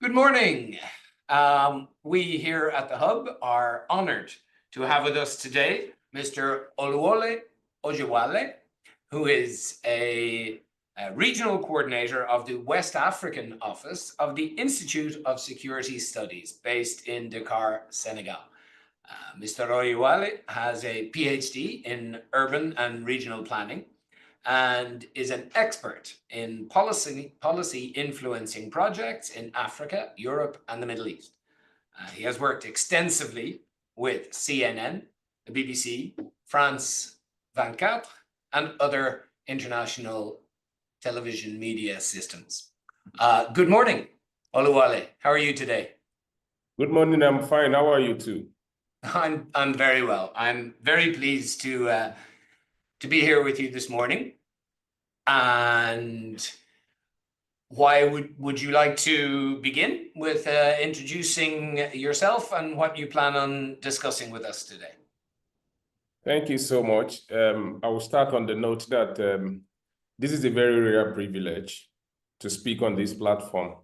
Good morning. We here at the Hub are honored to have with us today Mr. Oluwole Ojewale, who is a regional coordinator of the West African office of the Institute of Security Studies based in Dakar, Senegal. Mr. Ojewale has a PhD in urban and regional planning and is an expert in policy influencing projects in Africa, Europe, and the Middle East. He has worked extensively with CNN, the BBC, France 24, and other international television media systems. Good morning, Oluwole. How are you today? Good morning. I'm fine. How are you too? I'm very well. I'm very pleased to be here with you this morning. And why would you like to begin with introducing yourself and what you plan on discussing with us today? Thank you so much. I will start on the note that this is a very rare privilege to speak on this platform,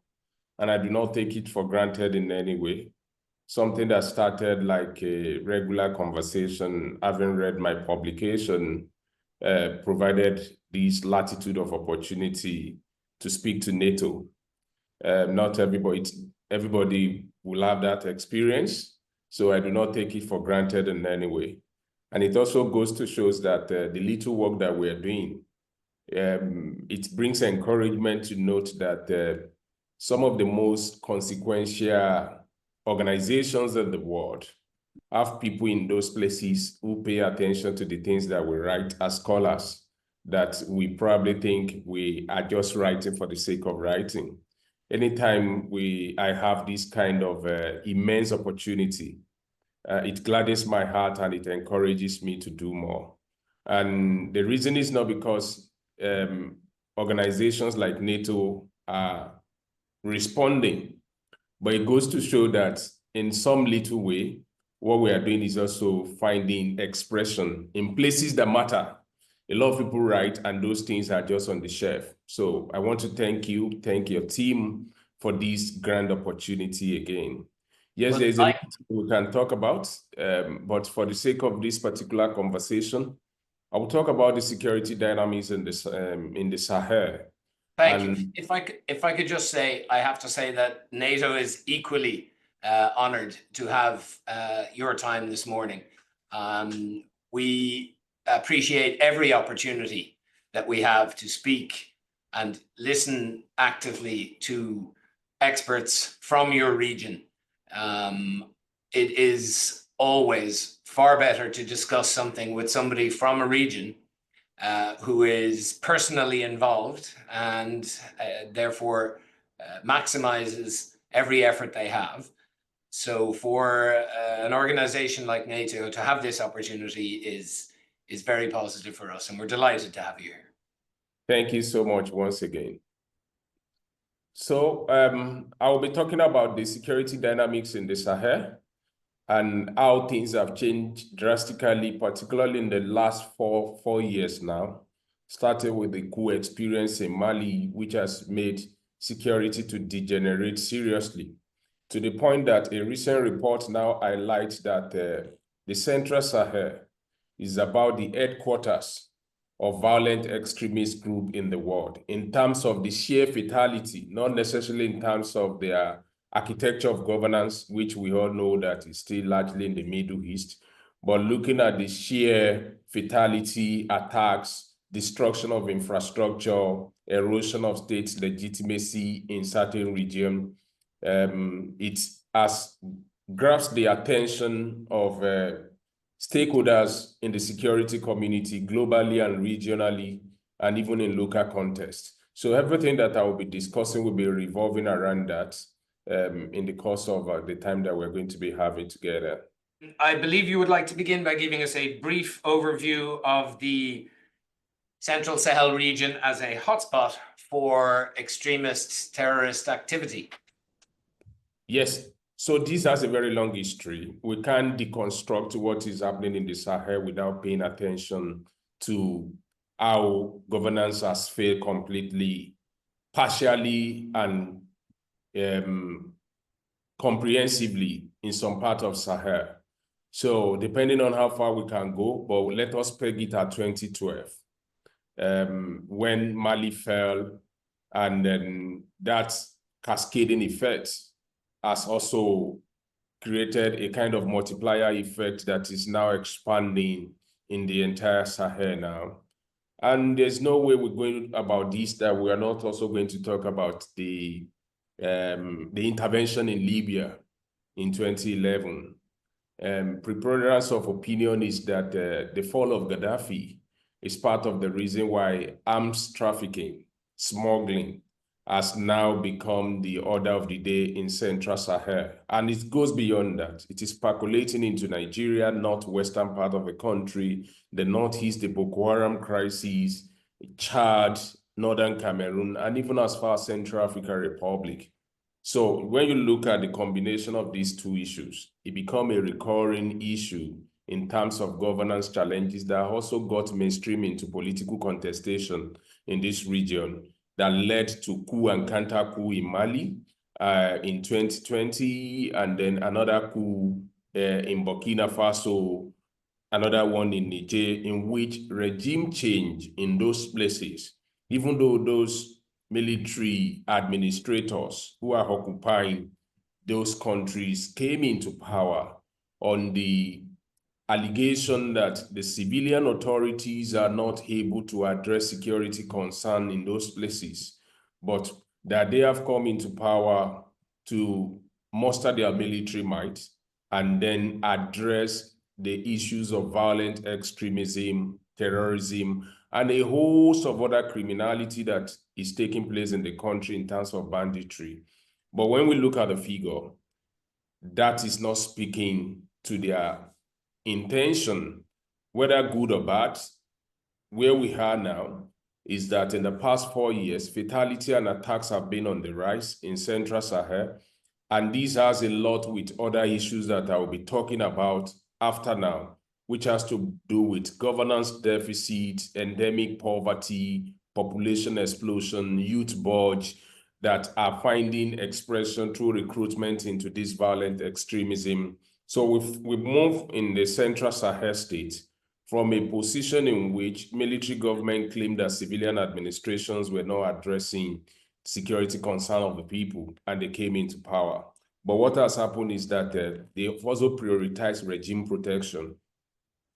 and I do not take it for granted in any way. Something that started like a regular conversation, having read my publication, provided this latitude of opportunity to speak to NATO. Not everybody will have that experience, so I do not take it for granted in any way. And it also goes to show that the little work that we're doing, it brings encouragement to note that some of the most consequential organizations in the world have people in those places who pay attention to the things that we write as scholars, that we probably think we are just writing for the sake of writing. Anytime I have this kind of immense opportunity, it gladdens my heart and it encourages me to do more. And the reason is not because organizations like NATO are responding, but it goes to show that in some little way, what we are doing is also finding expression in places that matter. A lot of people write and those things are just on the shelf. So I want to thank you, thank your team for this grand opportunity again. Yes, there's a lot we can talk about, but for the sake of this particular conversation, I will talk about the security dynamics in the Sahel. Thank you. If I could just say, I have to say that NATO is equally honored to have your time this morning. We appreciate every opportunity that we have to speak and listen actively to experts from your region. It is always far better to discuss something with somebody from a region who is personally involved and therefore maximizes every effort they have. So for an organization like NATO to have this opportunity is very positive for us, and we're delighted to have you here. Thank you so much once again. So I will be talking about the security dynamics in the Sahel and how things have changed drastically, particularly in the last four years now, starting with the coup experience in Mali, which has made security to degenerate seriously, to the point that a recent report now highlights that the Central Sahel is about the headquarters of violent extremist group in the world in terms of the sheer fatality, not necessarily in terms of their architecture of governance, which we all know that is still largely in the Middle East, but looking at the sheer fatality, attacks, destruction of infrastructure, erosion of state legitimacy in certain regions, it has grasped the attention of stakeholders in the security community globally and regionally, and even in local context. So everything that I will be discussing will be revolving around that in the course of the time that we're going to be having together. I believe you would like to begin by giving us a brief overview of the Central Sahel region as a hotspot for extremist terrorist activity. Yes. So this has a very long history. We can't deconstruct what is happening in the Sahel without paying attention to how governance has failed completely, partially, and comprehensively in some part of Sahel. So depending on how far we can go, but let us peg it at 2012, when Mali fell, and then that cascading effect has also created a kind of multiplier effect that is now expanding in the entire Sahel now. And there's no way we're going about this that we are not also going to talk about the intervention in Libya in 2011. Preponderance of opinion is that the fall of Gaddafi is part of the reason why arms trafficking, smuggling, has now become the order of the day in Central Sahel. And it goes beyond that. It is percolating into Nigeria, northwestern part of the country, the northeast, the Boko Haram crisis, Chad, northern Cameroon, and even as far as Central African Republic. So when you look at the combination of these two issues, it becomes a recurring issue in terms of governance challenges that also got mainstream into political contestation in this region, that led to coup and counter-coup in Mali in 2020, and then another coup in Burkina Faso, another one in Niger, in which regime change in those places, even though those military administrators who are occupying those countries came into power on the allegation that the civilian authorities are not able to address security concern in those places, but that they have come into power to muster their military might and then address the issues of violent extremism, terrorism, and a host of other criminality that is taking place in the country in terms of banditry. But when we look at the figure, that is not speaking to their intention, whether good or bad. Where we are now is that in the past 4 years, fatality and attacks have been on the rise in Central Sahel. And this has a lot with other issues that I will be talking about after now, which has to do with governance deficit, endemic poverty, population explosion, youth bulge, that are finding expression through recruitment into this violent extremism. So we've moved in the Central Sahel state from a position in which military government claimed that civilian administrations were not addressing security concern of the people, and they came into power. But what has happened is that they also prioritize regime protection.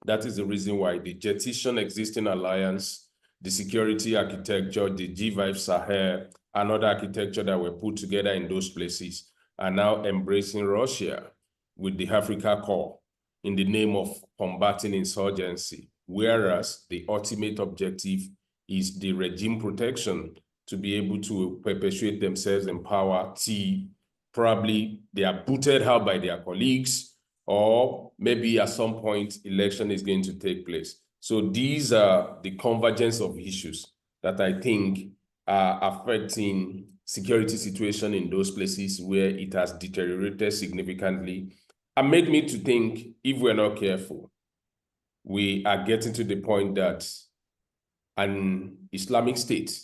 That is the reason why the Jetison existing alliance, the security architecture, the G5 Sahel, and other architecture that were put together in those places are now embracing Russia with the Africa Corps in the name of combating insurgency, whereas the ultimate objective is the regime protection, to be able to perpetuate themselves in power till probably they are booted out by their colleagues, or maybe at some point election is going to take place. So these are the convergence of issues that I think are affecting security situation in those places where it has deteriorated significantly, and made me to think, if we're not careful, we are getting to the point that an Islamic State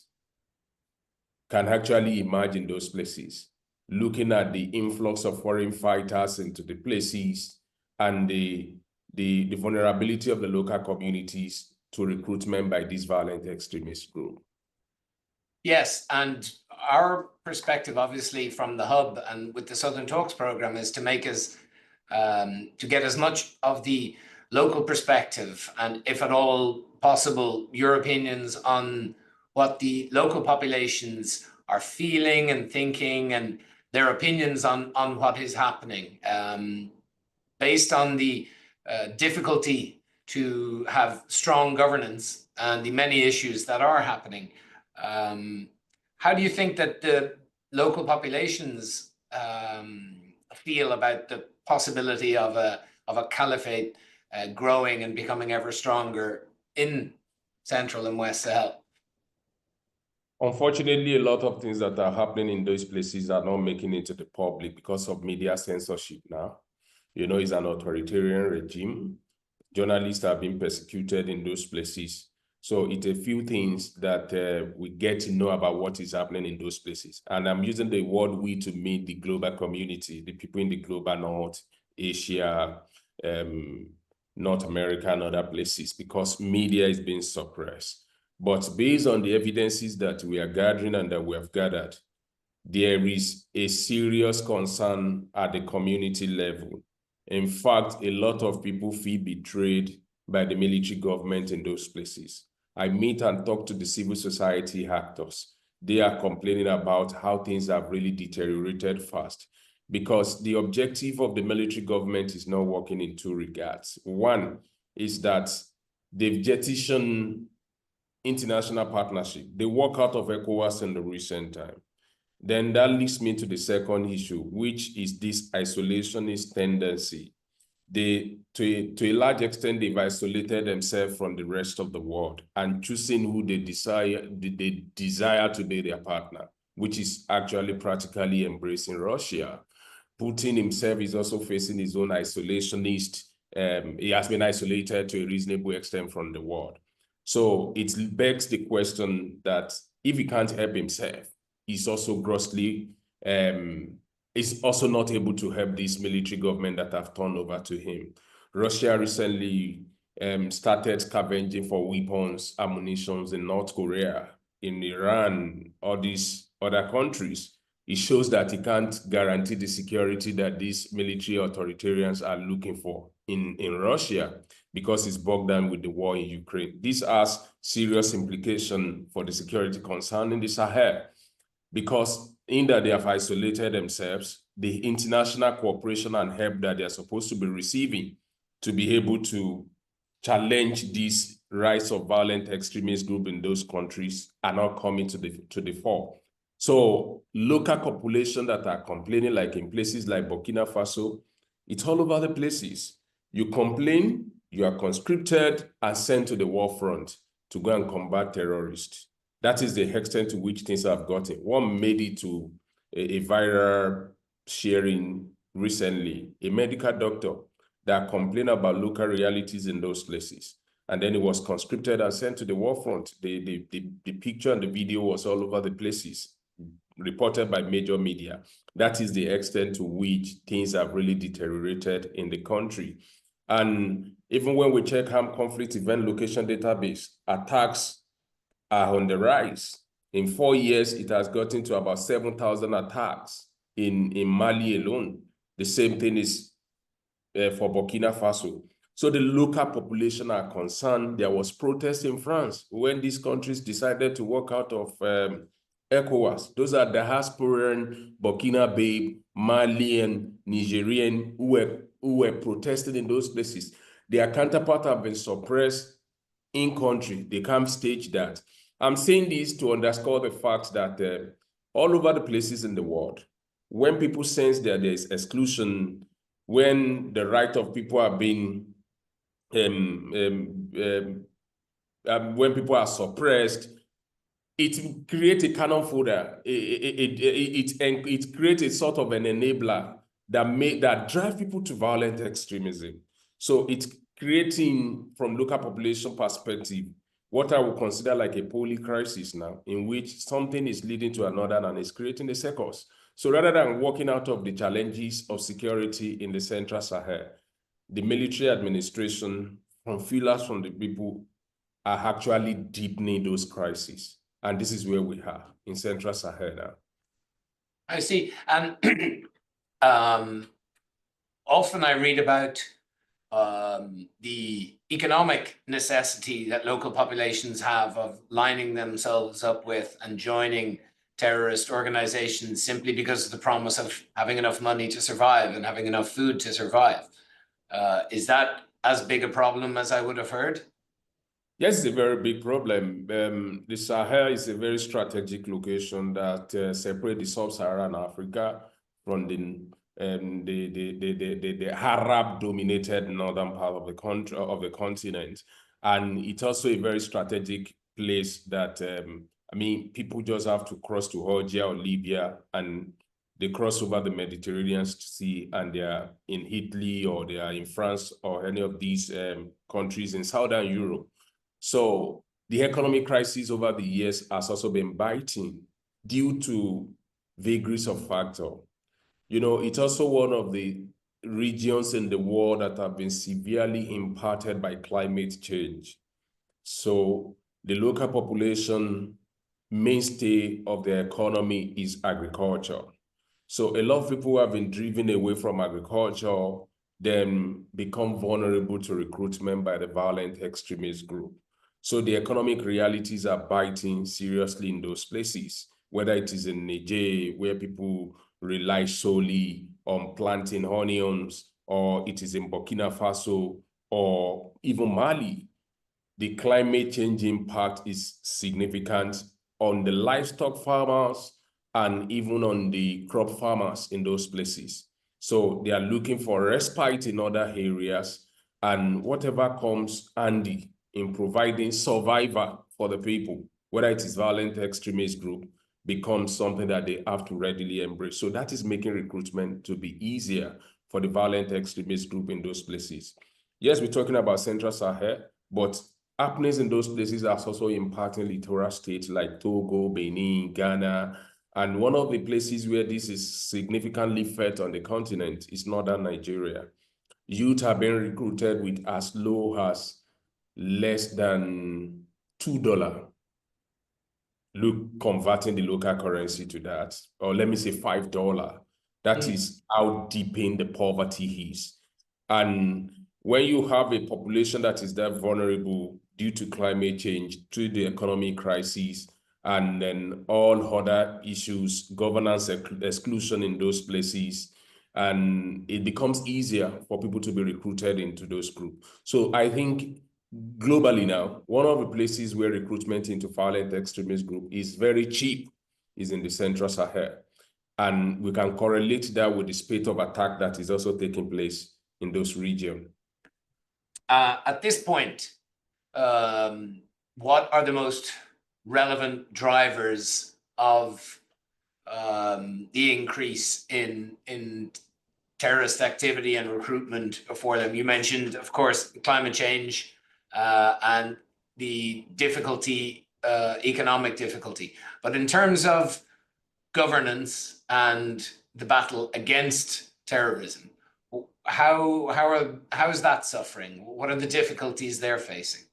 can actually emerge in those places, looking at the influx of foreign fighters into the places and the vulnerability of the local communities to recruitment by this violent extremist group. Yes, and our perspective, obviously, from the hub and with the Southern Talks program, is to make us to get as much of the local perspective, and if at all possible, your opinions on what the local populations are feeling and thinking, and their opinions on what is happening, based on the difficulty to have strong governance and the many issues that are happening. How do you think that the local populations feel about the possibility of a caliphate growing and becoming ever stronger in Central and West Sahel? Unfortunately, a lot of things that are happening in those places are not making it to the public because of media censorship now. You know, it's an authoritarian regime. Journalists are being persecuted in those places. So it's a few things that we get to know about what is happening in those places. And I'm using the word we to mean the global community, the people in the global North, Asia, North America, and other places, because media is being suppressed. But based on the evidences that we are gathering and that we have gathered, there is a serious concern at the community level. In fact, a lot of people feel betrayed by the military government in those places. I meet and talk to the civil society actors. They are complaining about how things have really deteriorated fast, because the objective of the military government is not working in two regards. One is that they've jettisoned international partnership. They walk out of ECOWAS in the recent time. Then that leads me to the second issue, which is this isolationist tendency. To a large extent, they've isolated themselves from the rest of the world and choosing who they desire to be their partner, which is actually practically embracing Russia. Putin himself is also facing his own isolationist. He has been isolated to a reasonable extent from the world. So it begs the question that if he can't help himself, he's also is also not able to help this military government that have turned over to him. Russia recently started scavenging for weapons, ammunition in North Korea, in Iran, all these other countries. It shows that he can't guarantee the security that these military authoritarians are looking for in Russia, because it's bogged down with the war in Ukraine. This has serious implications for the security concern in the Sahel, because in that they have isolated themselves, the international cooperation and help that they are supposed to be receiving to be able to challenge this rise of violent extremist group in those countries are not coming to the fore. So local population that are complaining, like in places like Burkina Faso, it's all over the places. You complain, you are conscripted and sent to the war front to go and combat terrorists. That is the extent to which things have gotten. One made it to a viral sharing recently, a medical doctor that complained about local realities in those places. And then he was conscripted and sent to the war front. The picture and the video was all over the places, reported by major media. That is the extent to which things have really deteriorated in the country. And even when we check armed conflict event location database, attacks are on the rise. In 4 years, it has gotten to about 7,000 attacks in Mali alone. The same thing is for Burkina Faso. So the local population are concerned. There was protest in France when these countries decided to walk out of ECOWAS. Those are diasporan, Burkinabe, Malian, Nigerian who were protesting in those places. Their counterparts have been suppressed in country. They can't stage that. I'm saying this to underscore the fact that all over the places in the world, when people sense that there is exclusion, when the right of people are being, when people are suppressed, it creates a cannon fodder. It creates a sort of an enabler that drive people to violent extremism. So it's creating, from local population perspective, what I would consider like a poly crisis now, in which something is leading to another and is creating a circus. So rather than walking out of the challenges of security in the Central Sahel, the military administration, from feelers from the people, are actually deepening those crises. And this is where we are in Central Sahel now. I see. And often I read about the economic necessity that local populations have of lining themselves up with and joining terrorist organizations simply because of the promise of having enough money to survive and having enough food to survive. Is that as big a problem as I would have heard? Yes, it's a very big problem. The Sahel is a very strategic location that separates the sub-Saharan Africa from the Arab-dominated northern part of the country, of the continent, and it's also a very strategic place that I mean, people just have to cross to Algeria or Libya, and they cross over the Mediterranean Sea, and they are in Italy or they are in France or any of these countries in Southern Europe. So The economic crisis over the years has also been biting due to vagaries of factors. You know, it's also one of the regions in the world that have been severely impacted by climate change. So the local population mainstay of their economy is agriculture. So a lot of people have been driven away from agriculture, then become vulnerable to recruitment by the violent extremist group. So the economic realities are biting seriously in those places, whether it is in Niger, where people rely solely on planting onions, or it is in Burkina Faso, or even Mali. The climate change impact is significant on the livestock farmers and even on the crop farmers in those places. So they are looking for respite in other areas, and whatever comes handy in providing survival for the people, whether it is violent extremist group, becomes something that they have to readily embrace. So that is making recruitment to be easier for the violent extremist group in those places. Yes, we're talking about Central Sahel, but happenings in those places are also impacting littoral states like Togo, Benin, Ghana, and one of the places where this is significantly felt on the continent is northern Nigeria. Youth have been recruited with as low as less than $2. Look, converting the local currency to that, or let me say $5. That is how deep the poverty is. And when you have a population that is that vulnerable due to climate change, to the economic crisis, and then all other issues, governance exclusion in those places, and it becomes easier for people to be recruited into those groups. So I think globally now, one of the places where recruitment into violent extremist group is very cheap is in the Central Sahel. And we can correlate that with the spate of attack that is also taking place in those regions. At this point, what are the most relevant drivers of the increase in terrorist activity and recruitment for them? You mentioned, of course, climate change and the difficulty, economic difficulty. But in terms of governance and the battle against terrorism, how is that suffering? What are the difficulties they're facing?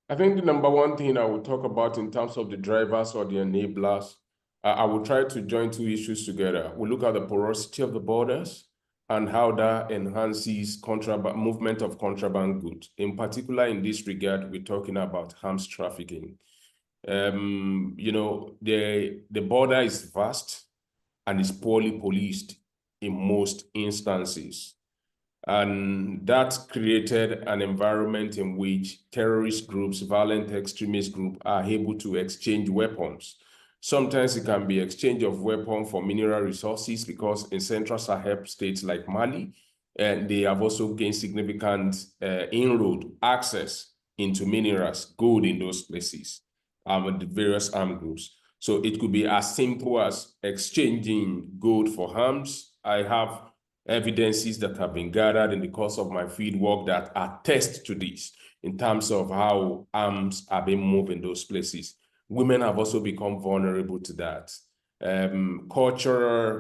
I think the number one thing I will talk about in terms of the drivers or the enablers, I will try to join two issues together. We look at the porosity of the borders and how that enhances movement of contraband goods. In particular, in this regard, we're talking about arms trafficking. You know, the border is vast and is poorly policed in most instances. And that created an environment in which terrorist groups, violent extremist groups are able to exchange weapons. Sometimes it can be exchange of weapons for mineral resources, because in Central Sahel states like Mali, they have also gained significant inroad access into minerals, gold in those places, with the various armed groups. So it could be as simple as exchanging gold for arms. I have evidences that have been gathered in the course of my field work that attest to this in terms of how arms are being moved in those places. Women have also become vulnerable to that.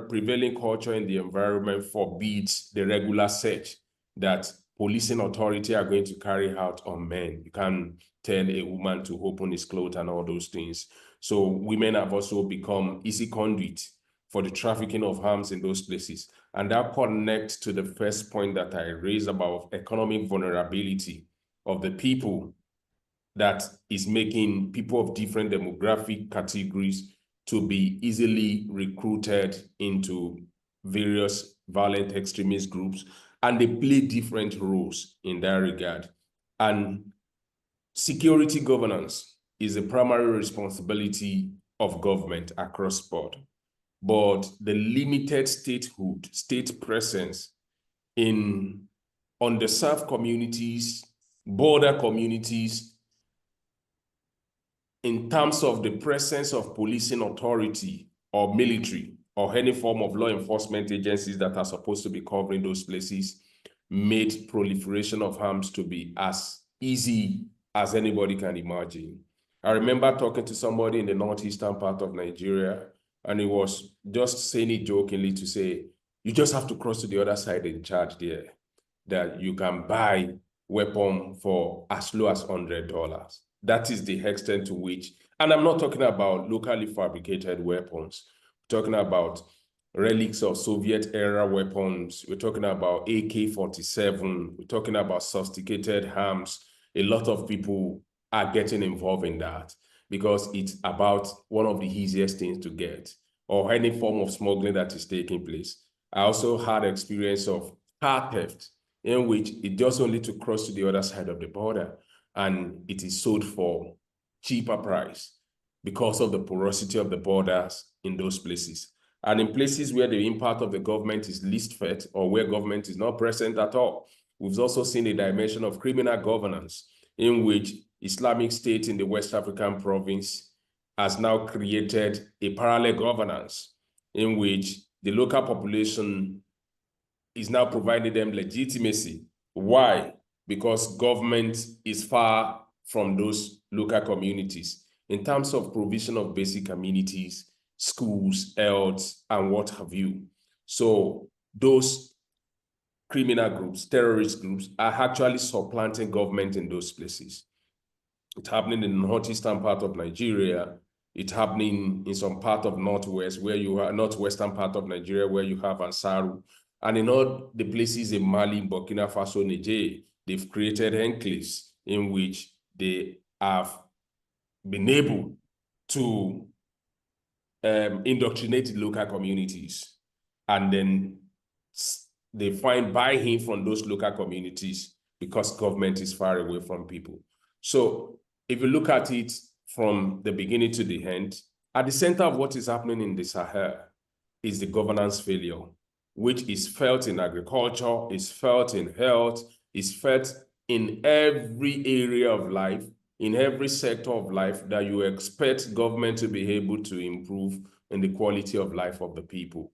Prevailing culture in the environment forbids the regular search that policing authority are going to carry out on men. You can't tell a woman to open his clothes and all those things. So women have also become easy conduit for the trafficking of arms in those places. And that connects to the first point that I raised about economic vulnerability of the people, that is making people of different demographic categories to be easily recruited into various violent extremist groups, and they play different roles in that regard. And security governance is a primary responsibility of government across board. But the limited statehood, state presence in underserved communities, border communities, in terms of the presence of policing authority or military or any form of law enforcement agencies that are supposed to be covering those places, made proliferation of arms to be as easy as anybody can imagine. I remember talking to somebody in the northeastern part of Nigeria, and he was just saying it jokingly to say, you just have to cross to the other side and charge there, that you can buy weapon for as low as $100. That is the extent to which, and I'm not talking about locally fabricated weapons. We're talking about relics of Soviet-era weapons. We're talking about AK-47. We're talking about sophisticated arms. A lot of people are getting involved in that because it's about one of the easiest things to get, or any form of smuggling that is taking place. I also had experience of car theft, in which it just only to cross to the other side of the border, and it is sold for cheaper price because of the porosity of the borders in those places. And in places where the impact of the government is least felt, or where government is not present at all, we've also seen a dimension of criminal governance, in which Islamic State in the West African province has now created a parallel governance, in which the local population is now providing them legitimacy. Why? Because government is far from those local communities in terms of provision of basic amenities, schools, health, and what have you. So those criminal groups, terrorist groups, are actually supplanting government in those places. It's happening in the northeastern part of Nigeria. It's happening in some part of northwest, where you are northwestern part of Nigeria, where you have Ansaru. And in all the places in Mali, Burkina Faso, Niger, they've created enclaves in which they have been able to indoctrinate local communities. And then they find buy-in from those local communities because government is far away from people. So if you look at it from the beginning to the end, at the center of what is happening in the Sahel is the governance failure, which is felt in agriculture, is felt in health, is felt in every area of life, in every sector of life that you expect government to be able to improve in the quality of life of the people.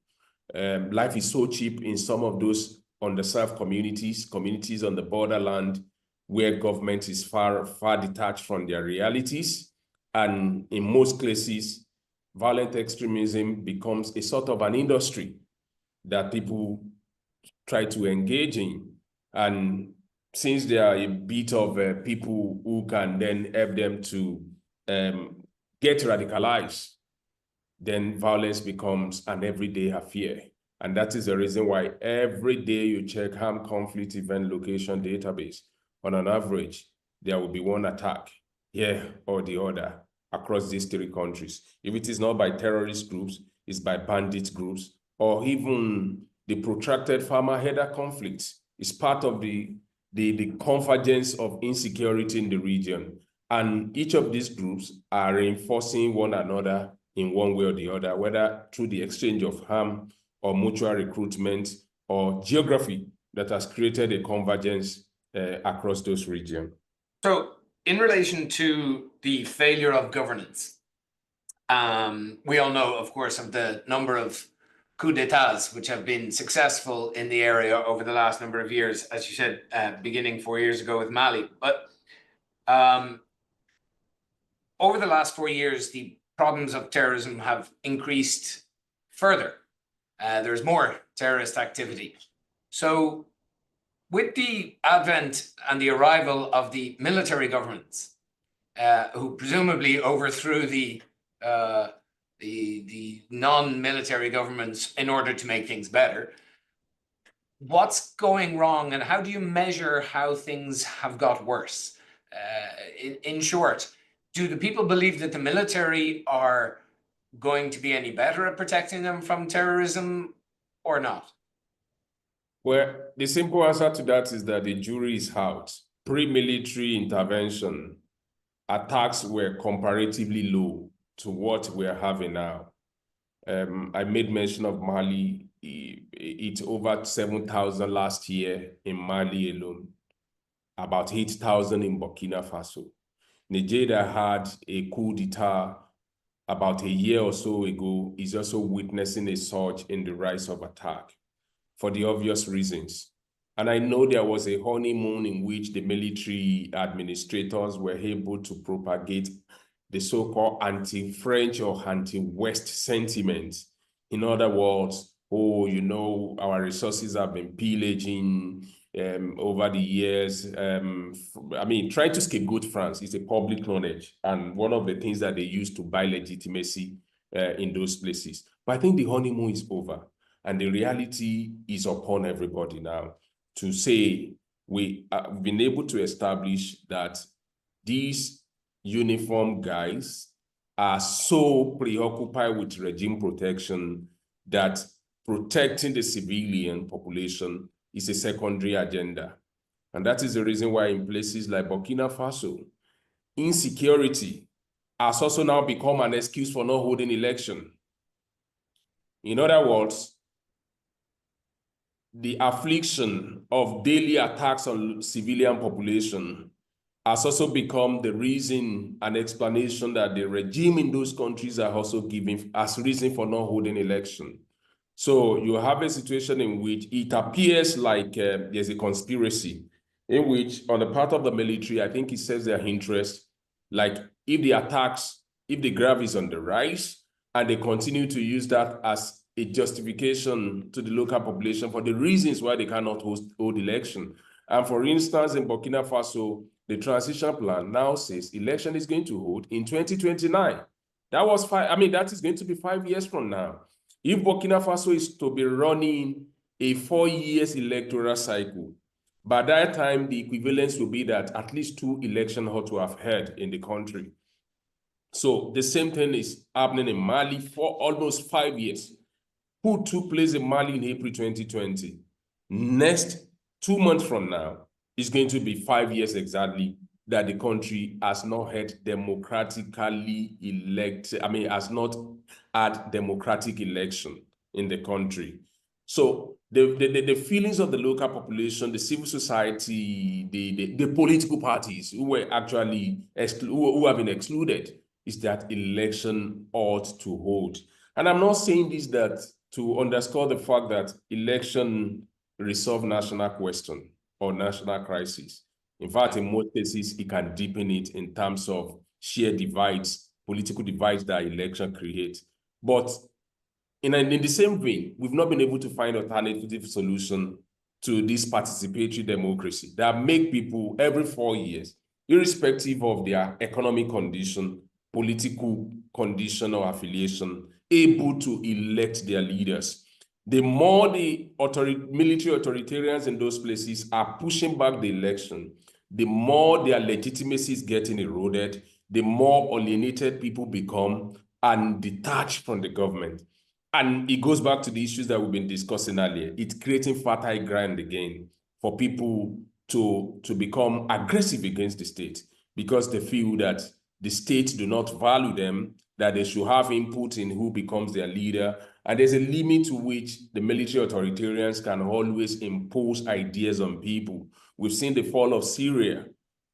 Life is so cheap in some of those underserved communities on the borderland, where government is far detached from their realities. And in most cases, violent extremism becomes a sort of an industry that people try to engage in. And since there are a bit of people who can then help them to get radicalized, then violence becomes an everyday affair. And that is the reason why every day you check armed conflict event location database, on an average, there will be one attack here or the other across these 3 countries. If it is not by terrorist groups, it's by bandit groups, or even the protracted farmer-herder conflict is part of the convergence of insecurity in the region. And each of these groups are reinforcing one another in one way or the other, whether through the exchange of harm or mutual recruitment or geography that has created a convergence across those regions. So in relation to the failure of governance, we all know, of course, of the number of coups d'etats which have been successful in the area over the last number of years, as you said, beginning 4 years ago with Mali. But over the last 4 years, the problems of terrorism have increased further. There's more terrorist activity. So with the advent and the arrival of the military governments, who presumably overthrew the non-military governments in order to make things better, what's going wrong, and how do you measure how things have got worse? In short, do the people believe that the military are going to be any better at protecting them from terrorism or not? Well, the simple answer to that is that the jury is out. Pre-military intervention, attacks were comparatively low to what we're having now. I made mention of Mali. It's over 7,000 last year in Mali alone, about 8,000 in Burkina Faso. Nigeria had a coup d'etat about a year or so ago, is also witnessing a surge in the rise of attack for the obvious reasons. And I know there was a honeymoon in which the military administrators were able to propagate the so-called anti-French or anti-West sentiment. In other words, oh, you know, our resources have been pillaging over the years. I mean, trying to scapegoat France is a public knowledge, and one of the things that they use to buy legitimacy in those places. But I think the honeymoon is over, and the reality is upon everybody now to say we have been able to establish that these uniform guys are so preoccupied with regime protection that protecting the civilian population is a secondary agenda. And that is the reason why in places like Burkina Faso, insecurity has also now become an excuse for not holding election. In other words, the affliction of daily attacks on civilian population has also become the reason and explanation that the regime in those countries are also giving as reason for not holding election. So you have a situation in which it appears like there's a conspiracy in which on the part of the military, I think it serves their interest, like if the attacks, if the graph is on the rise and they continue to use that as a justification to the local population for the reasons why they cannot hold election. And for instance, in Burkina Faso, the transition plan now says election is going to hold in 2029. That was that is going to be 5 years from now. If Burkina Faso is to be running a 4 years electoral cycle, by that time, the equivalence will be that at least 2 elections ought to have held in the country. So the same thing is happening in Mali for almost 5 years. Who took place in Mali in April 2020? Next 2 months from now, it's going to be 5 years exactly that the country has not had democratically elected, has not had democratic election in the country. So the feelings of the local population, the civil society, the political parties who were actually who have been excluded is that election ought to hold. And I'm not saying this that to underscore the fact that election resolve national question or national crisis. In fact, in most cases, it can deepen it in terms of shared divides, political divides that election creates. But in the same vein, we've not been able to find alternative solution to this participatory democracy that make people every 4 years, irrespective of their economic condition, political condition or affiliation, able to elect their leaders. The more the military authoritarians in those places are pushing back the election, the more their legitimacy is getting eroded, the more alienated people become and detached from the government. And it goes back to the issues that we've been discussing earlier. It's creating fertile ground again for people to become aggressive against the state because they feel that the state do not value them, that they should have input in who becomes their leader. And there's a limit to which the military authoritarians can always impose ideas on people. We've seen the fall of Syria.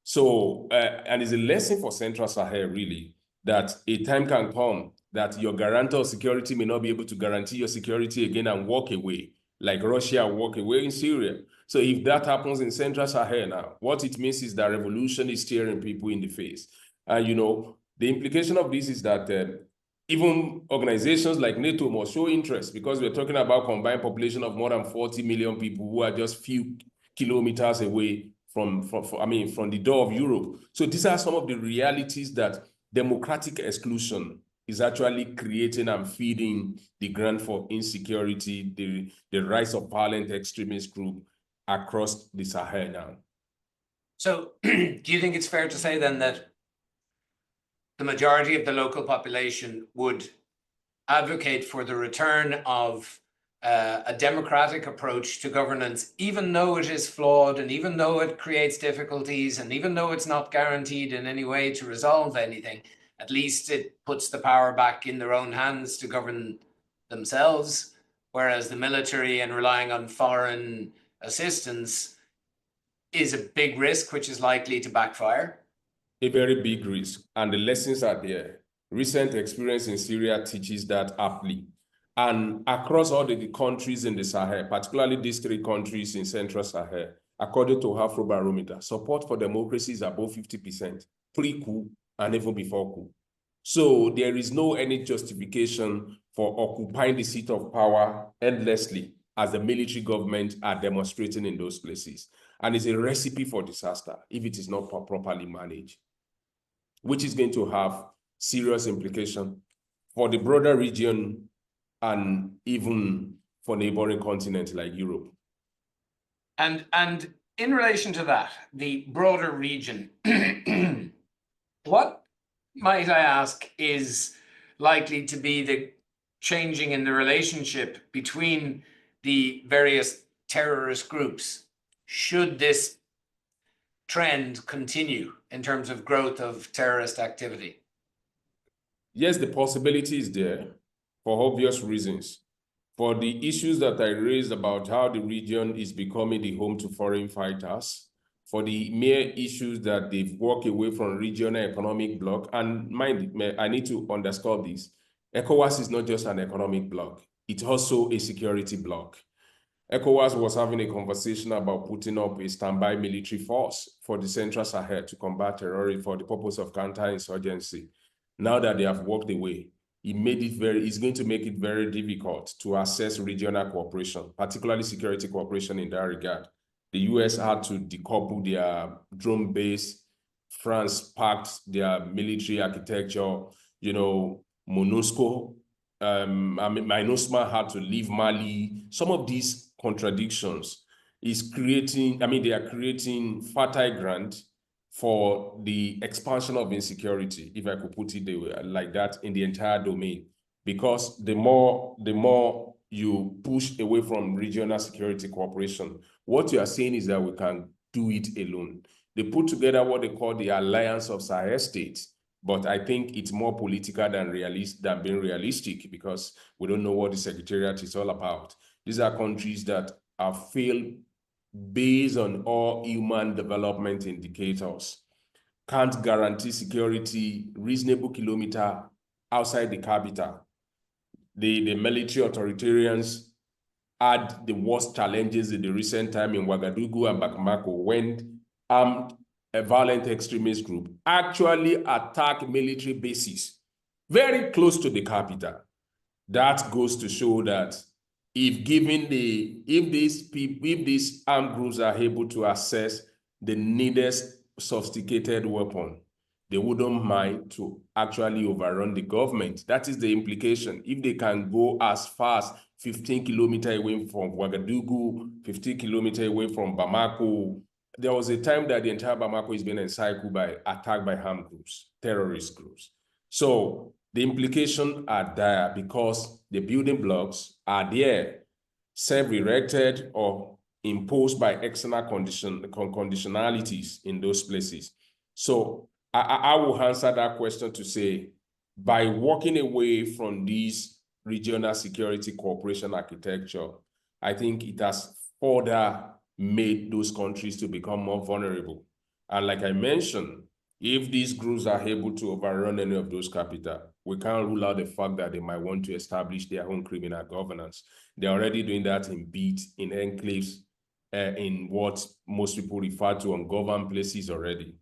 So, and it's a lesson for Central Sahel, really, that a time can come that your guarantor of security may not be able to guarantee your security again and walk away, like Russia walk away in Syria. So if that happens in Central Sahel now, what it means is that revolution is staring people in the face. And, the implication of this is that even organizations like NATO must show interest because we're talking about combined population of more than 40 million people who are just few kilometers away from the door of Europe. So these are some of the realities that democratic exclusion is actually creating and feeding the ground for insecurity, the rise of violent extremist group across the Sahel now. So do you think it's fair to say then that the majority of the local population would advocate for the return of a democratic approach to governance, even though it is flawed and even though it creates difficulties and even though it's not guaranteed in any way to resolve anything? At least it puts the power back in their own hands to govern themselves, whereas the military and relying on foreign assistance is a big risk, which is likely to backfire. A very big risk, and the lessons are there. Recent experience in Syria teaches that aptly. And across all the countries in the Sahel, particularly these three countries in Central Sahel, according to Afrobarometer, support for democracy is above 50%, pre-coup and even before coup. So there is no any justification for occupying the seat of power endlessly as the military government are demonstrating in those places. And it's a recipe for disaster if it is not properly managed, which is going to have serious implications for the broader region and even for neighboring continents like Europe. And in relation to that, the broader region, what might I ask is likely to be the changing in the relationship between the various terrorist groups should this trend continue in terms of growth of terrorist activity? Yes, the possibility is there for obvious reasons. For the issues that I raised about how the region is becoming the home to foreign fighters, for the mere issues that they've walked away from regional economic bloc, and mind, I need to underscore this, ECOWAS is not just an economic bloc, it's also a security bloc. ECOWAS was having a conversation about putting up a standby military force for the Central Sahel to combat terrorism for the purpose of counterinsurgency. Now that they have walked away, it's going to make it very difficult to assess regional cooperation, particularly security cooperation in that regard. The US had to decouple their drone base. France packed their military architecture, MONUSCO, MINUSMA had to leave Mali. Some of these contradictions is creating, they are creating fertile ground for the expansion of insecurity, if I could put it like that, in the entire domain. Because the more you push away from regional security cooperation, what you are saying is that we can do it alone. They put together what they call the Alliance of Sahel States, but I think it's more political than being realistic, because we don't know what the Secretariat is all about. These are countries that have failed based on all human development indicators, can't guarantee security reasonable kilometer outside the capital. The military authoritarians had the worst challenges in the recent time in Ouagadougou and Bamako when a violent extremist group actually attacked military bases very close to the capital. That goes to show that if these armed groups are able to access the needed sophisticated weapon, they wouldn't mind to actually overrun the government. That is the implication. If they can go as far as 15 kilometers away from Ouagadougou, 15 kilometers away from Bamako, there was a time that the entire Bamako is being attacked by armed groups, terrorist groups. So the implications are dire because the building blocks are there, self-erected or imposed by external conditionalities in those places. So I will answer that question to say, by walking away from this regional security cooperation architecture, I think it has further made those countries to become more vulnerable. And like I mentioned, if these groups are able to overrun any of those capitals, we can't rule out the fact that they might want to establish their own criminal governance. They're already doing that in enclaves, in what most people refer to ungoverned places already.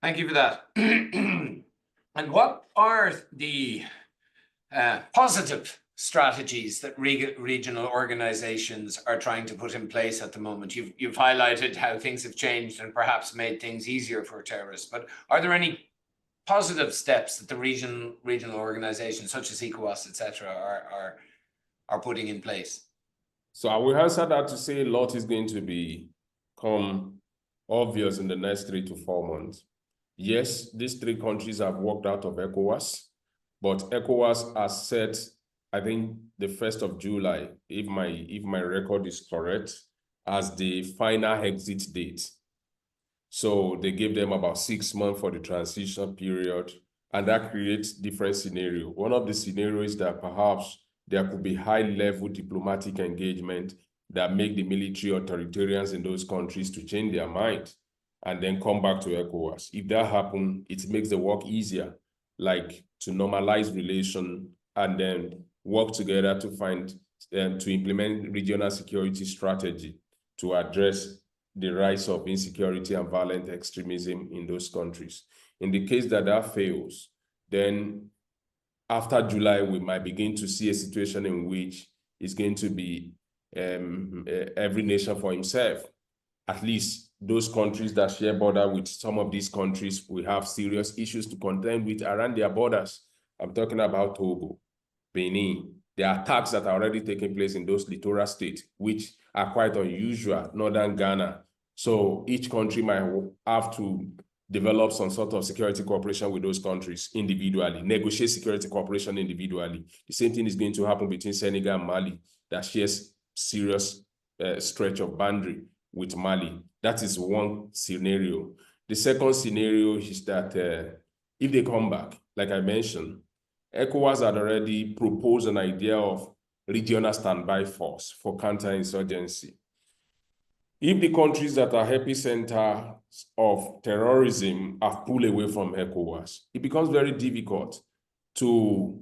Thank you for that. And what are the positive strategies that regional organizations are trying to put in place at the moment? You've highlighted how things have changed and perhaps made things easier for terrorists, but are there any positive steps that the regional organizations such as ECOWAS, etc., are putting in place? So I will answer that to say a lot is going to become obvious in the next 3 to 4 months. Yes, these 3 countries have walked out of ECOWAS, but ECOWAS has set, I think, the 1st of July, if my record is correct, as the final exit date. So they gave them about 6 months for the transition period, and that creates different scenarios. One of the scenarios is that perhaps there could be high-level diplomatic engagement that make the military authoritarians in those countries to change their mind and then come back to ECOWAS. If that happens, it makes the work easier, like to normalize relation and then work together to find to implement regional security strategy to address the rise of insecurity and violent extremism in those countries. In the case that that fails, then after July, we might begin to see a situation in which it's going to be every nation for himself. At least those countries that share border with some of these countries, we have serious issues to contend with around their borders. I'm talking about Togo, Benin. There are attacks that are already taking place in those littoral states, which are quite unusual, northern Ghana. So each country might have to develop some sort of security cooperation with those countries individually, negotiate security cooperation individually. The same thing is going to happen between Senegal and Mali that shares serious stretch of boundary with Mali. That is one scenario. The second scenario is that if they come back, like I mentioned, ECOWAS had already proposed an idea of regional standby force for counterinsurgency. If the countries that are epicenters of terrorism are pulled away from ECOWAS, it becomes very difficult to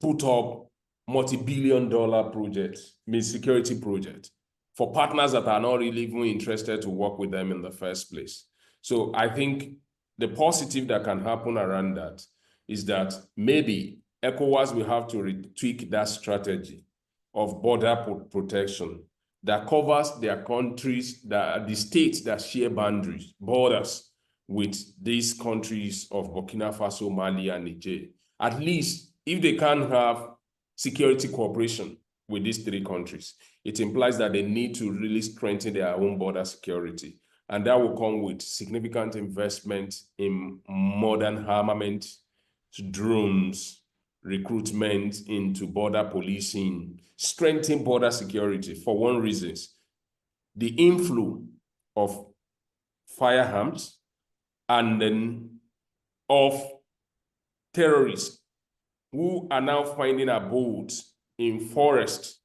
put up multi-billion-dollar projects, security projects, for partners that are not really even interested to work with them in the first place. So I think the positive that can happen around that is that maybe ECOWAS will have to tweak that strategy of border protection that covers their countries, the states that share borders with these countries of Burkina Faso, Mali, and Niger. At least if they can have security cooperation with these three countries, it implies that they need to really strengthen their own border security. And that will come with significant investment in modern armament, drones, recruitment into border policing, strengthen border security for one reason: the inflow of firearms and then of terrorists who are now finding abodes in forests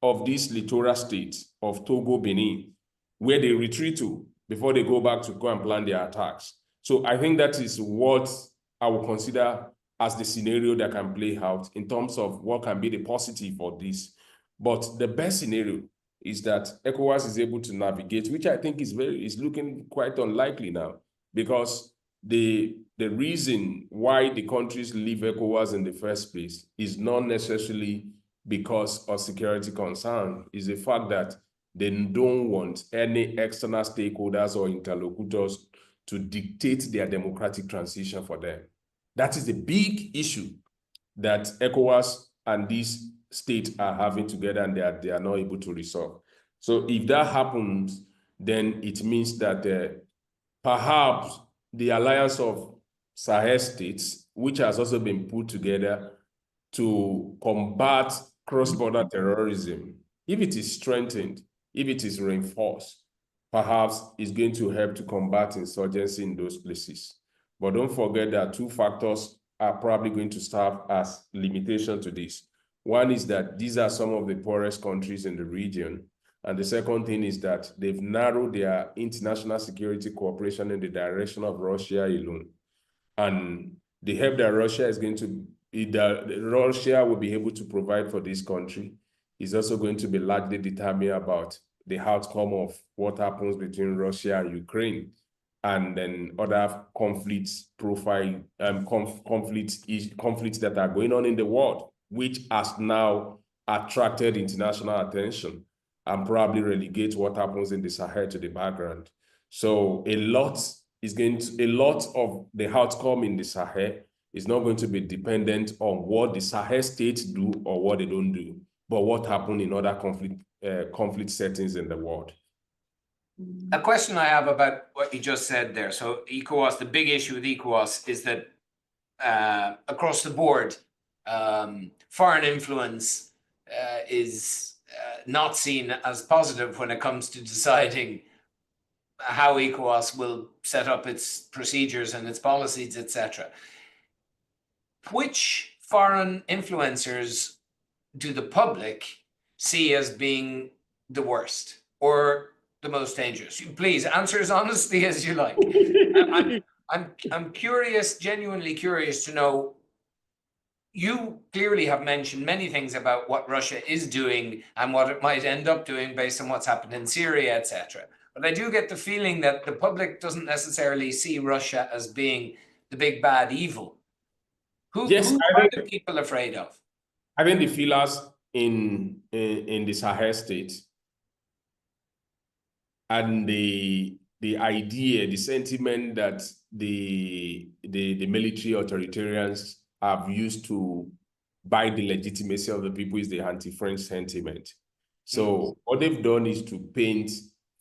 of these littoral states of Togo, Benin, where they retreat to before they go back to go and plan their attacks. So I think that is what I will consider as the scenario that can play out in terms of what can be the positive for this. But the best scenario is that ECOWAS is able to navigate, which I think is looking quite unlikely now, because the reason why the countries leave ECOWAS in the first place is not necessarily because of security concern. Is the fact that they don't want any external stakeholders or interlocutors to dictate their democratic transition for them. That is the big issue that ECOWAS and these states are having together, and they are not able to resolve. So if that happens, then it means that perhaps the alliance of Sahel states, which has also been put together to combat cross-border terrorism, if it is strengthened, if it is reinforced, perhaps it's going to help to combat insurgency in those places. But don't forget that two factors are probably going to serve as limitation to this. One is that these are some of the poorest countries in the region. And the second thing is that they've narrowed their international security cooperation in the direction of Russia alone. And the help that Russia is going to, Russia will be able to provide for this country is also going to be largely determined about the outcome of what happens between Russia and Ukraine, and then other conflicts conflicts that are going on in the world, which has now attracted international attention and probably relegate what happens in the Sahel to the background. So a lot of the outcome in the Sahel is not going to be dependent on what the Sahel states do or what they don't do, but what happened in other conflict settings in the world. A question I have about what you just said there. So ECOWAS, the big issue with ECOWAS is that across the board, foreign influence is not seen as positive when it comes to deciding how ECOWAS will set up its procedures and its policies, etc. Which foreign influencers do the public see as being the worst or the most dangerous? Please answer as honestly as you like. I'm curious, genuinely curious to know you clearly have mentioned many things about what Russia is doing and what it might end up doing based on what's happened in Syria, etc. But I do get the feeling that the public doesn't necessarily see Russia as being the big bad evil. Yes, Who are the people afraid of? I think the feelers in the Sahel states and the idea, the sentiment that the military authoritarians have used to buy the legitimacy of the people is the anti-French sentiment. So what they've done is to paint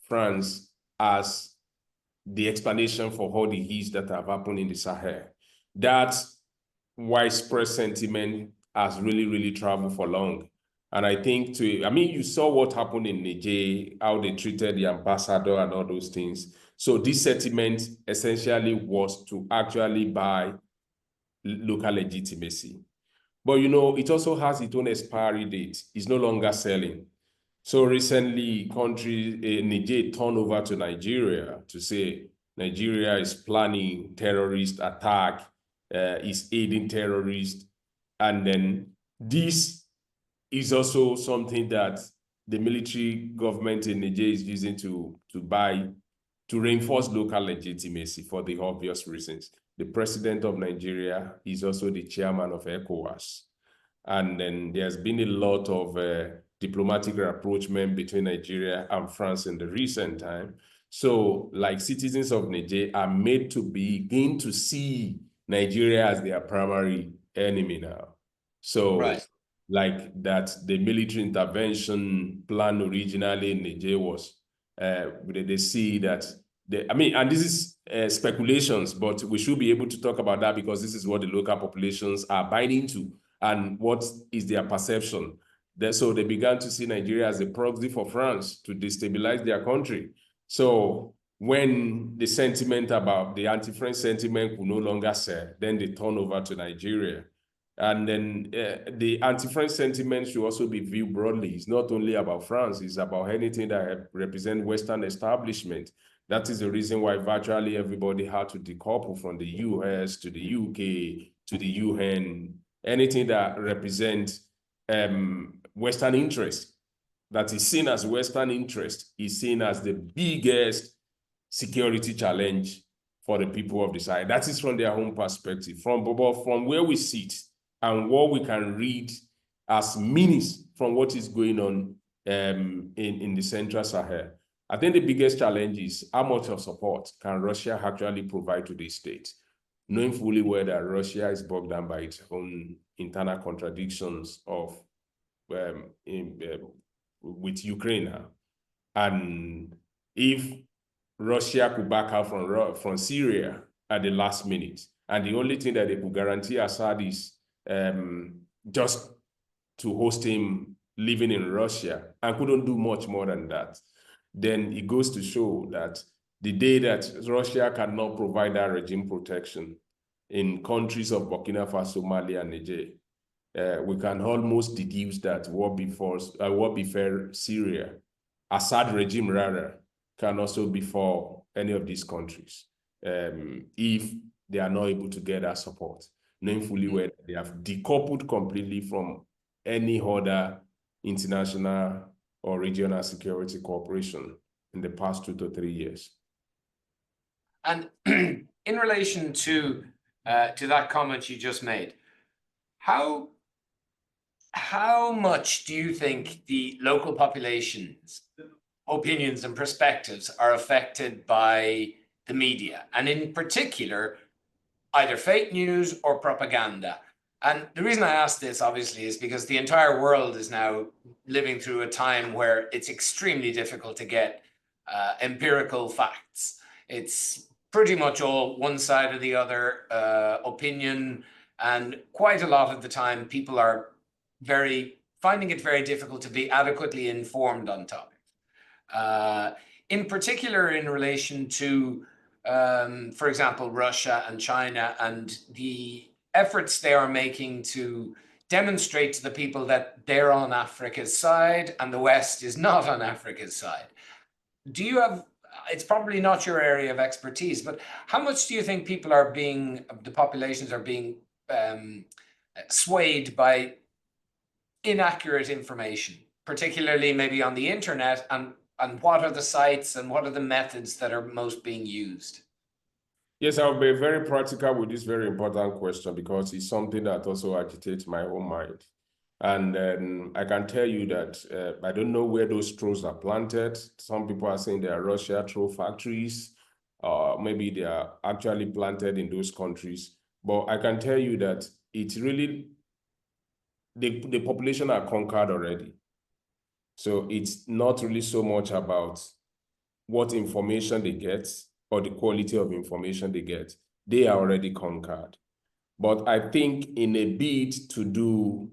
France as the explanation for all the ills that have happened in the Sahel. That widespread sentiment has really, really traveled for long. And I think you saw what happened in Niger, how they treated the ambassador and all those things. So this sentiment essentially was to actually buy local legitimacy. But it also has its own expiry date. It's no longer selling. So recently, Niger turned over to Nigeria to say Nigeria is planning terrorist attack, is aiding terrorists. And then this is also something that the military government in Niger is using to reinforce local legitimacy for the obvious reasons. The president of Nigeria is also the chairman of ECOWAS. And then there's been a lot of diplomatic rapprochement between Nigeria and France in the recent time. So like citizens of Niger are made to begin to see Nigeria as their primary enemy now. So Right. like that the military intervention plan originally in Niger was, they see that, and this is speculations, but we should be able to talk about that because this is what the local populations are buying into and what is their perception. So they began to see Nigeria as a proxy for France to destabilize their country. So when the sentiment about the anti-French sentiment could no longer sell, then they turn over to Nigeria. And then the anti-French sentiment should also be viewed broadly. It's not only about France, it's about anything that represents Western establishment. That is the reason why virtually everybody had to decouple from the US to the UK to the UN. Anything that represents Western interest, that is seen as Western interest, is seen as the biggest security challenge for the people of the Sahel. That is from their own perspective. From where we sit and what we can read as meanings from what is going on in the Central Sahel, I think the biggest challenge is how much of support can Russia actually provide to the state, knowing fully well that Russia is bogged down by its own internal contradictions of with Ukraine now. And if Russia could back out from Syria at the last minute, and the only thing that they could guarantee Assad is just to host him living in Russia and couldn't do much more than that, then it goes to show that the day that Russia cannot provide that regime protection in countries of Burkina Faso, Mali, and Niger, we can almost deduce that what befell Syria, Assad regime rather, can also befall any of these countries if they are not able to get that support, knowing fully well they have decoupled completely from any other international or regional security cooperation in the past 2 to 3 years. And in relation to that comment you just made, how much do you think the local population's opinions and perspectives are affected by the media, and in particular, either fake news or propaganda? And the reason I ask this, obviously, is because the entire world is now living through a time where it's extremely difficult to get empirical facts. It's pretty much all one side or the other opinion, and quite a lot of the time people are finding it very difficult to be adequately informed on topics. In particular, in relation to, for example, Russia and China and the efforts they are making to demonstrate to the people that they're on Africa's side and the West is not on Africa's side. It's probably not your area of expertise, but how much do you think the populations are being swayed by inaccurate information, particularly maybe on the internet, and what are the sites and what are the methods that are most being used? Yes, I'll be very practical with this very important question because it's something that also agitates my own mind. And I can tell you that I don't know where those trolls are planted. Some people are saying they are Russia troll factories. Maybe they are actually planted in those countries. But I can tell you that it's really, the population are conquered already. So it's not really so much about what information they get or the quality of information they get. They are already conquered. But I think in a bid to do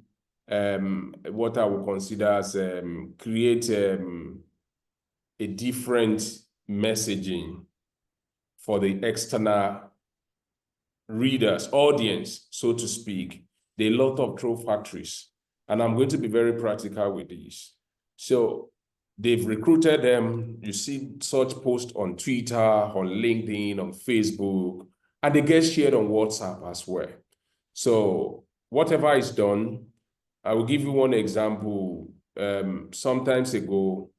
what I would consider as create a different messaging for the external readers, audience, so to speak, there are a lot of troll factories. And I'm going to be very practical with this. So they've recruited them. You see such posts on Twitter, on LinkedIn, on Facebook, and they get shared on WhatsApp as well. So whatever is done, I will give you one example. Sometimes ago,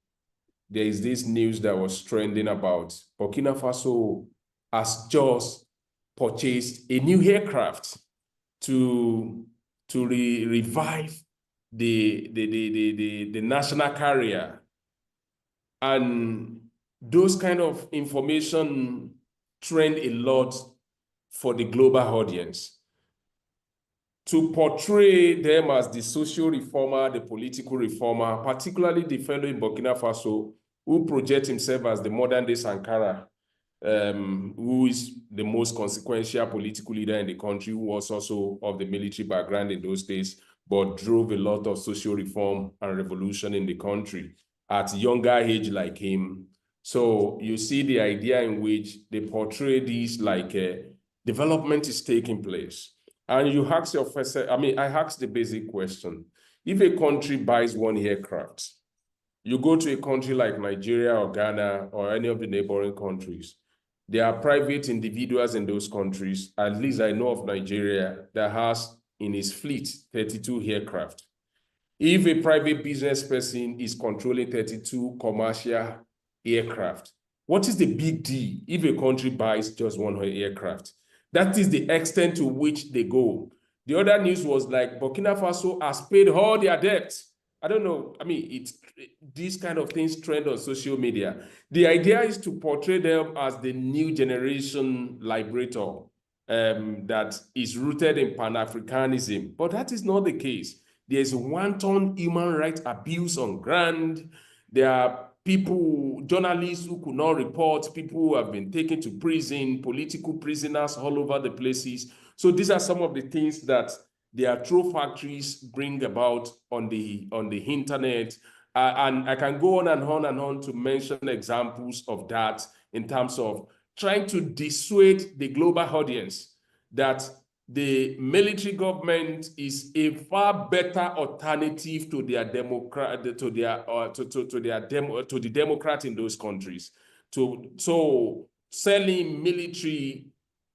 there is this news that was trending about Burkina Faso has just purchased a new aircraft to revive the national carrier. And those kind of information trend a lot for the global audience. To portray them as the social reformer, the political reformer, particularly the fellow in Burkina Faso who projects himself as the modern-day Sankara, who is the most consequential political leader in the country, who was also of the military background in those days, but drove a lot of social reform and revolution in the country at younger age like him. So you see the idea in which they portray this like development is taking place. And you ask your first, I asked the basic question. If a country buys one aircraft, you go to a country like Nigeria or Ghana or any of the neighboring countries, there are private individuals in those countries, at least I know of Nigeria, that has in its fleet 32 aircraft. If a private business person is controlling 32 commercial aircraft, what is the big deal if a country buys just one aircraft? That is the extent to which they go. The other news was like Burkina Faso has paid all their debts. I don't know. These kind of things trend on social media. The idea is to portray them as the new generation liberator that is rooted in Pan-Africanism, but that is not the case. There's wanton human rights abuse on ground. There are people, journalists who could not report, people who have been taken to prison, political prisoners all over the places. So these are some of the things that their troll factories bring about on the internet. And I can go on and on and on to mention examples of that in terms of trying to dissuade the global audience that the military government is a far better alternative to their to the Democrat in those countries. So selling military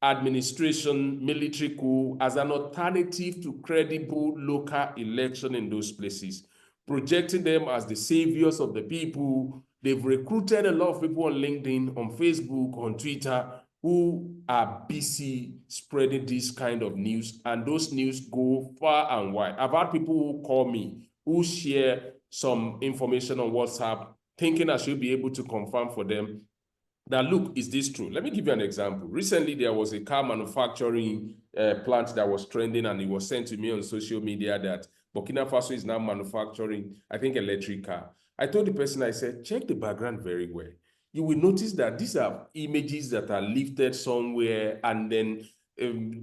administration, military coup as an alternative to credible local election in those places, projecting them as the saviors of the people. They've recruited a lot of people on LinkedIn, on Facebook, on Twitter, who are busy spreading this kind of news, and those news go far and wide. I've had people who call me, who share some information on WhatsApp, thinking I should be able to confirm for them that, look, is this true? Let me give you an example. Recently, there was a car manufacturing plant that was trending, and it was sent to me on social media that Burkina Faso is now manufacturing, I think, electric car. I told the person, I said, check the background very well. You will notice that these are images that are lifted somewhere and then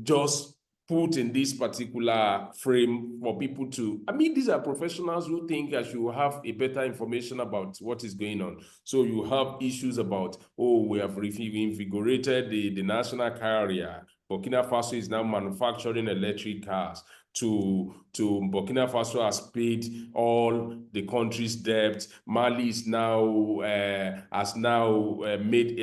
just put in this particular frame for people to, these are professionals who think I should have a better information about what is going on. So you have issues about, we have reinvigorated the national carrier. Burkina Faso is now manufacturing electric cars. to Burkina Faso has paid all the country's debt. Mali is now has now made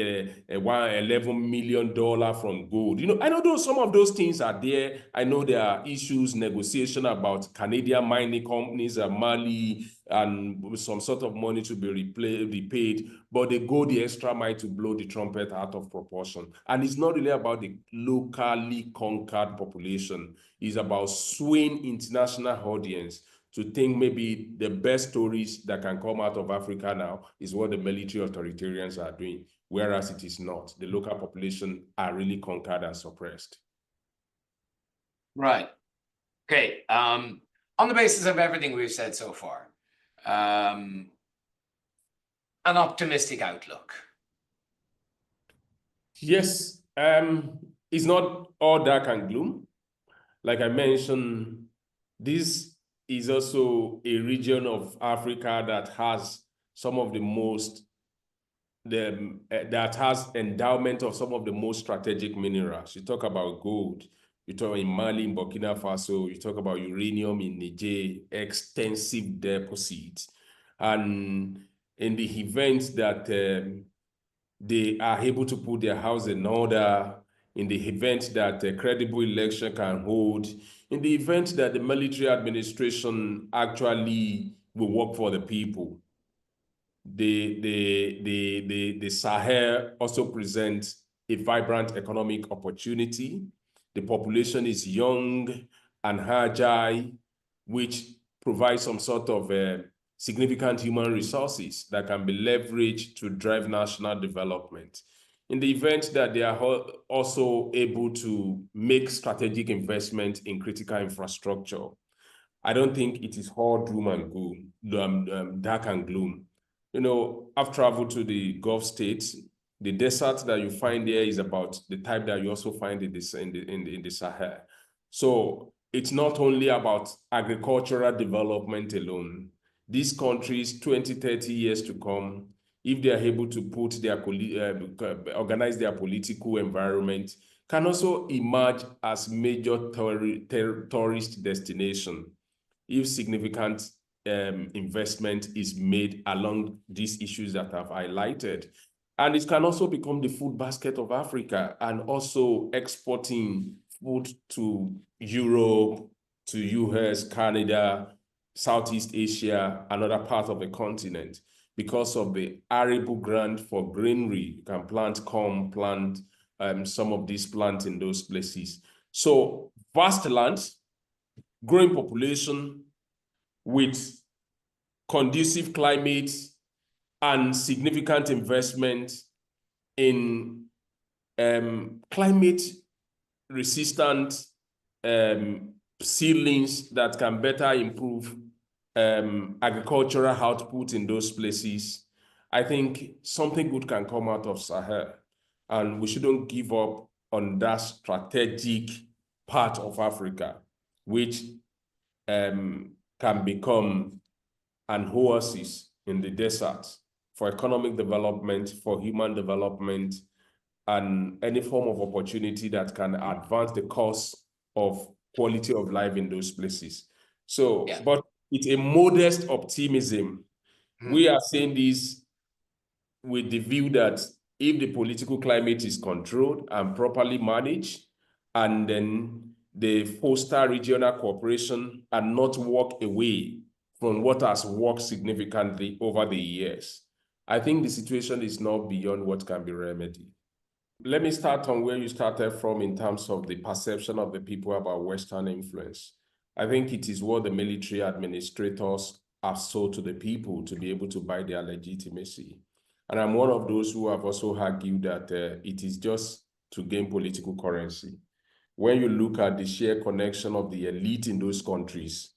$11 million from gold. You know, I know some of those things are there. I know there are issues, negotiation about Canadian mining companies and Mali, and some sort of money to be repaid, but they go the extra mile to blow the trumpet out of proportion. And it's not really about the locally conquered population. It's about swaying international audience to think maybe the best stories that can come out of Africa now is what the military authoritarians are doing, whereas it is not. The local population are really conquered and suppressed. Right. Okay. On the basis of everything we've said so far, an optimistic outlook. Yes, it's not all dark and gloom. Like I mentioned, this is also a region of Africa that has some of the most, that has endowment of some of the most strategic minerals. You talk about gold, you talk in Mali, in Burkina Faso, you talk about uranium in Niger, extensive deposits. And in the event that they are able to put their house in order, in the event that a credible election can hold, in the event that the military administration actually will work for the people, the Sahel also presents a vibrant economic opportunity. The population is young and agile, which provides some sort of significant human resources that can be leveraged to drive national development. In the event that they are also able to make strategic investment in critical infrastructure, I don't think it is all doom and gloom, dark and gloom. You know, I've traveled to the Gulf states. The desert that you find there is about the type that you also find in the Sahel. So it's not only about agricultural development alone. These countries, 20, 30 years to come, if they are able to put their organize their political environment, can also emerge as major tourist destination if significant investment is made along these issues that I've highlighted. And it can also become the food basket of Africa, and also exporting food to Europe, to US, Canada, Southeast Asia, and other parts of the continent, because of the arable ground for greenery. You can plant corn, plant some of these plants in those places. So vast lands, growing population with conducive climate and significant investment in climate resistant seedlings that can better improve agricultural output in those places. I think something good can come out of Sahel, and we shouldn't give up on that strategic part of Africa, which can become an oasis in the desert for economic development, for human development, and any form of opportunity that can advance the cause of quality of life in those places. So, yeah. But it's a modest optimism. We are saying this with the view that if the political climate is controlled and properly managed, and then they foster regional cooperation and not walk away from what has worked significantly over the years, I think the situation is not beyond what can be remedied. Let me start on where you started from in terms of the perception of the people about Western influence. I think it is what the military administrators have sold to the people to be able to buy their legitimacy. And I'm one of those who have also argued that it is just to gain political currency. When you look at the sheer connection of the elite in those countries,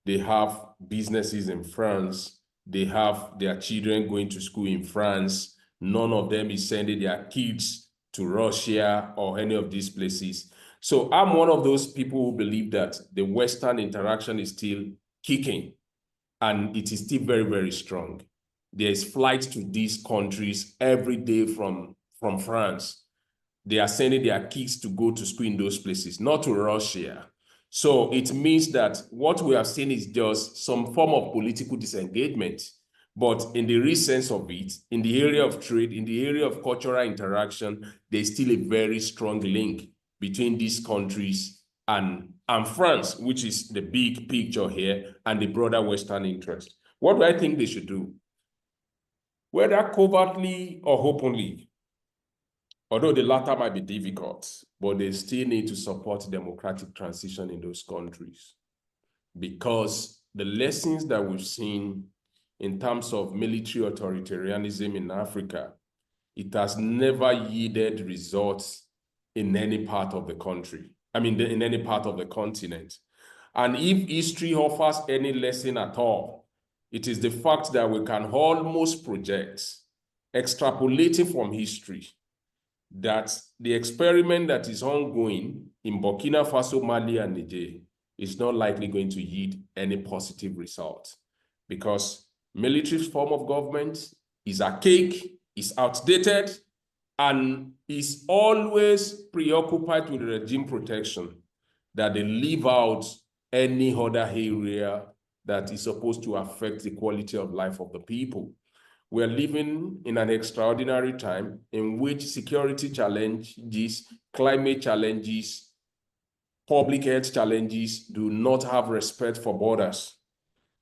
they have businesses in France, they have their children going to school in France, none of them is sending their kids to Russia or any of these places. So I'm one of those people who believe that the Western interaction is still kicking, and it is still very, very strong. There's flights to these countries every day from France. They are sending their kids to go to school in those places, not to Russia. So it means that what we have seen is just some form of political disengagement. But in the real sense of it, in the area of trade, in the area of cultural interaction, there's still a very strong link between these countries and France, which is the big picture here, and the broader Western interest. What do I think they should do? Whether covertly or openly, although the latter might be difficult, but they still need to support democratic transition in those countries. Because the lessons that we've seen in terms of military authoritarianism in Africa, it has never yielded results in any part of the country. I mean, in any part of the continent. And if history offers any lesson at all, it is the fact that we can almost project, extrapolating from history, that the experiment that is ongoing in Burkina Faso, Mali, and Niger is not likely going to yield any positive result, because military form of government is archaic, is outdated, and is always preoccupied with regime protection, that they leave out any other area that is supposed to affect the quality of life of the people. We are living in an extraordinary time in which security challenges, climate challenges, public health challenges do not have respect for borders.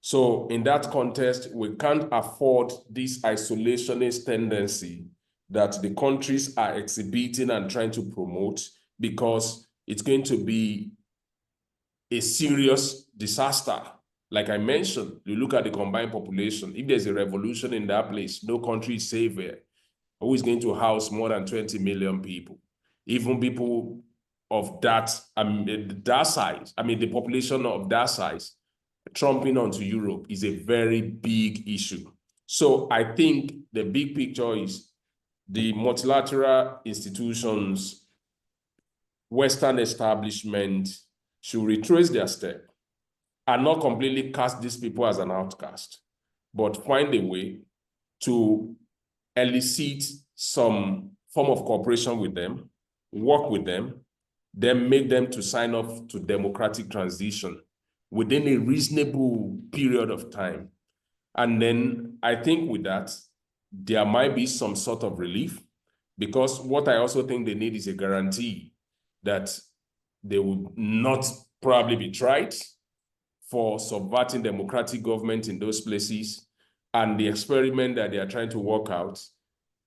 So in that context, we can't afford this isolationist tendency that the countries are exhibiting and trying to promote, because it's going to be a serious disaster. Like I mentioned, you look at the combined population. If there's a revolution in that place, no country is safe there. Who is going to house more than 20 million people? Even people of that size, I mean, the population of that size, trumping onto Europe is a very big issue. So I think the big picture is the multilateral institutions, Western establishment should retrace their step and not completely cast these people as an outcast, but find a way to elicit some form of cooperation with them, work with them, then make them to sign up to democratic transition within a reasonable period of time. And then I think with that, there might be some sort of relief, because what I also think they need is a guarantee that they will not probably be tried for subverting democratic government in those places, and the experiment that they are trying to work out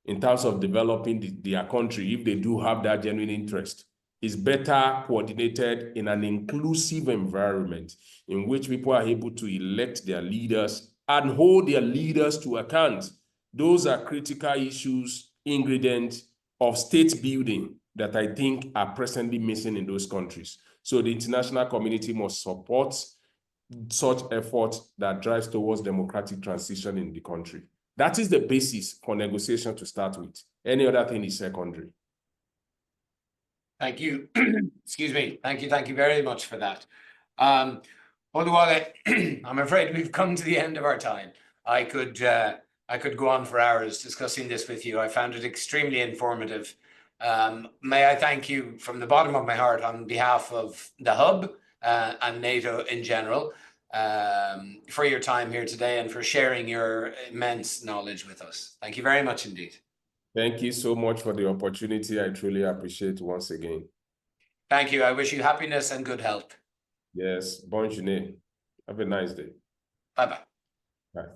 in terms of developing their country, if they do have that genuine interest, is better coordinated in an inclusive environment in which people are able to elect their leaders and hold their leaders to account. Those are critical issues, ingredients of state building that I think are presently missing in those countries. So the international community must support such effort that drives towards democratic transition in the country. That is the basis for negotiation to start with. Any other thing is secondary. Thank you. Excuse me. Thank you very much for that. Oluwole, I'm afraid we've come to the end of our time. I could go on for hours discussing this with you. I found it extremely informative. May I thank you from the bottom of my heart on behalf of the Hub and NATO in general for your time here today and for sharing your immense knowledge with us. Thank you very much indeed. Thank you so much for the opportunity. I truly appreciate it once again. Thank you. I wish you happiness and good health. Yes, bonne journée. Have a nice day. Bye-bye. Bye.